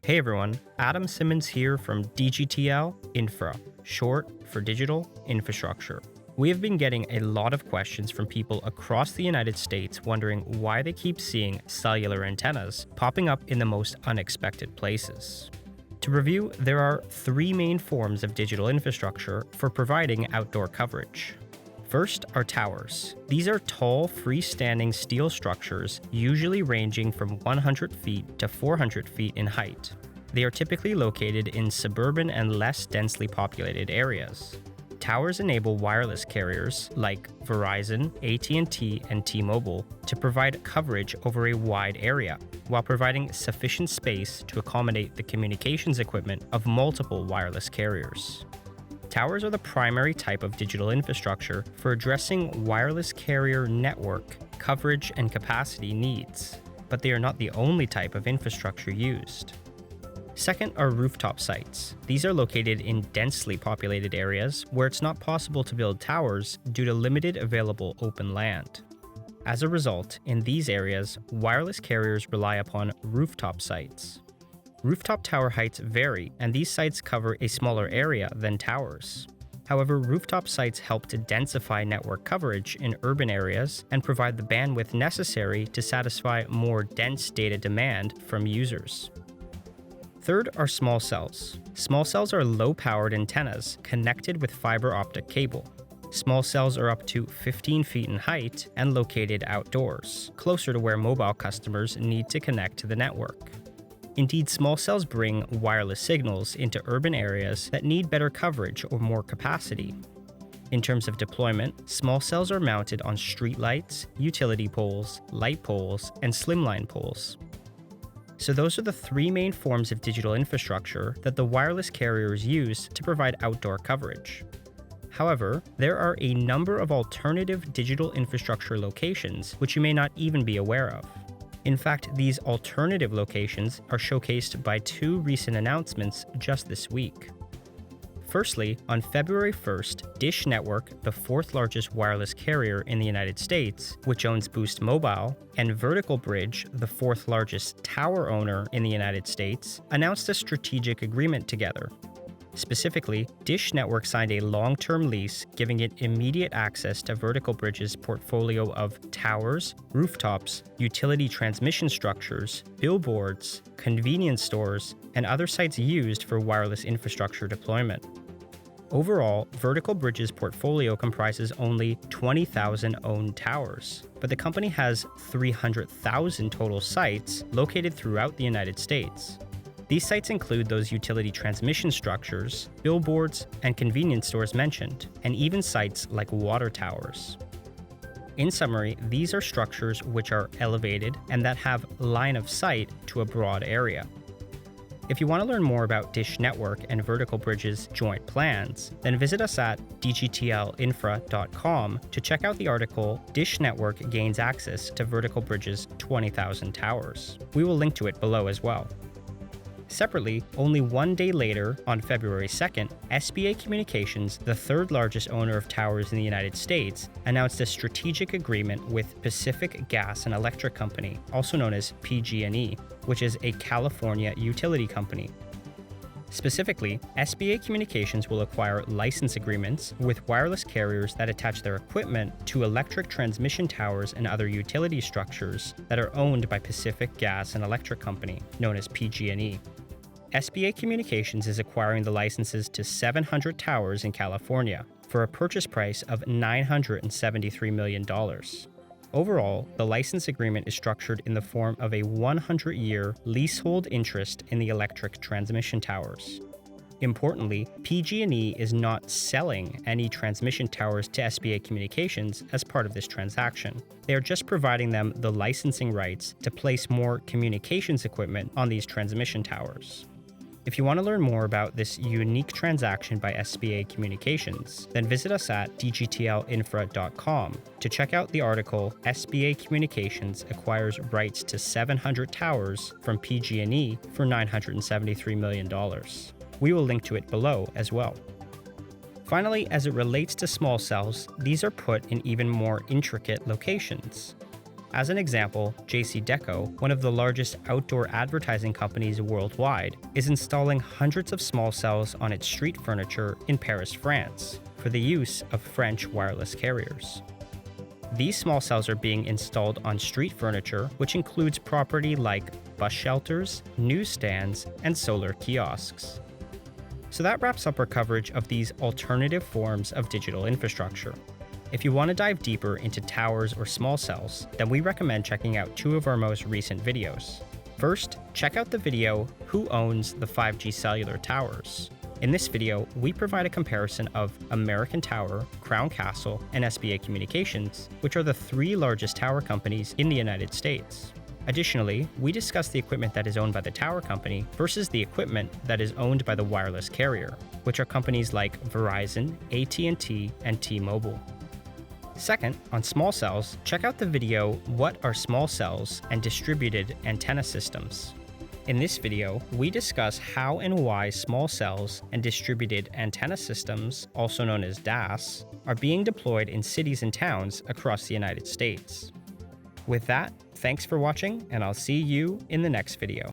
Hey everyone, Adam Simmons here from Dgtl Infra, short for Digital Infrastructure. We have been getting a lot of questions from people across the United States wondering why they keep seeing cellular antennas popping up in the most unexpected places. To review, there are three main forms of digital infrastructure for providing outdoor coverage. First are towers. These are tall, freestanding steel structures, usually ranging from 100 feet to 400 feet in height. They are typically located in suburban and less densely populated areas. Towers enable wireless carriers like Verizon, AT&T, and T-Mobile to provide coverage over a wide area, while providing sufficient space to accommodate the communications equipment of multiple wireless carriers. Towers are the primary type of digital infrastructure for addressing wireless carrier network, coverage, and capacity needs, but they are not the only type of infrastructure used. Second are rooftop sites. These are located in densely populated areas where it's not possible to build towers due to limited available open land. As a result, in these areas, wireless carriers rely upon rooftop sites. Rooftop tower heights vary, and these sites cover a smaller area than towers. However, rooftop sites help to densify network coverage in urban areas and provide the bandwidth necessary to satisfy more dense data demand from users. Third are small cells. Small cells are low-powered antennas connected with fiber optic cable. Small cells are up to 15 feet in height and located outdoors, closer to where mobile customers need to connect to the network. Indeed, small cells bring wireless signals into urban areas that need better coverage or more capacity. In terms of deployment, small cells are mounted on streetlights, utility poles, light poles, and slimline poles. So those are the three main forms of digital infrastructure that the wireless carriers use to provide outdoor coverage. However, there are a number of alternative digital infrastructure locations which you may not even be aware of. In fact, these alternative locations are showcased by two recent announcements just this week. Firstly, on February 1st, Dish Network, the fourth largest wireless carrier in the United States, which owns Boost Mobile, and Vertical Bridge, the fourth largest tower owner in the United States, announced a strategic agreement together. Specifically, Dish Network signed a long-term lease giving it immediate access to Vertical Bridge's portfolio of towers, rooftops, utility transmission structures, billboards, convenience stores, and other sites used for wireless infrastructure deployment. Overall, Vertical Bridge's portfolio comprises only 20,000 owned towers, but the company has 300,000 total sites located throughout the United States. These sites include those utility transmission structures, billboards, and convenience stores mentioned, and even sites like water towers. In summary, these are structures which are elevated and that have line of sight to a broad area. If you want to learn more about Dish Network and Vertical Bridge's joint plans, then visit us at dgtlinfra.com to check out the article Dish Network Gains Access to Vertical Bridge's 20,000 Towers. We will link to it below as well. Separately, only one day later, on February 2nd, SBA Communications, the third largest owner of towers in the United States, announced a strategic agreement with Pacific Gas and Electric Company, also known as PG&E, which is a California utility company. Specifically, SBA Communications will acquire license agreements with wireless carriers that attach their equipment to electric transmission towers and other utility structures that are owned by Pacific Gas and Electric Company, known as PG&E. SBA Communications is acquiring the licenses to 700 towers in California for a purchase price of $973 million. Overall, the license agreement is structured in the form of a 100-year leasehold interest in the electric transmission towers. Importantly, PG&E is not selling any transmission towers to SBA Communications as part of this transaction. They are just providing them the licensing rights to place more communications equipment on these transmission towers. If you want to learn more about this unique transaction by SBA Communications, then visit us at dgtlinfra.com to check out the article SBA Communications Acquires Rights to 700 Towers from PG&E for $973 million. We will link to it below as well. Finally, as it relates to small cells, these are put in even more intricate locations. As an example, JCDecaux, one of the largest outdoor advertising companies worldwide, is installing hundreds of small cells on its street furniture in Paris, France, for the use of French wireless carriers. These small cells are being installed on street furniture, which includes property like bus shelters, newsstands, and solar kiosks. So that wraps up our coverage of these alternative forms of digital infrastructure. If you want to dive deeper into towers or small cells, then we recommend checking out two of our most recent videos. First, check out the video, Who Owns the 5G Cellular Towers? In this video, we provide a comparison of American Tower, Crown Castle, and SBA Communications, which are the three largest tower companies in the United States. Additionally, we discuss the equipment that is owned by the tower company versus the equipment that is owned by the wireless carrier, which are companies like Verizon, AT&T, and T-Mobile. Second, on small cells, check out the video, What are small cells and distributed antenna systems? In this video, we discuss how and why small cells and distributed antenna systems, also known as DAS, are being deployed in cities and towns across the United States. With that, thanks for watching, and I'll see you in the next video.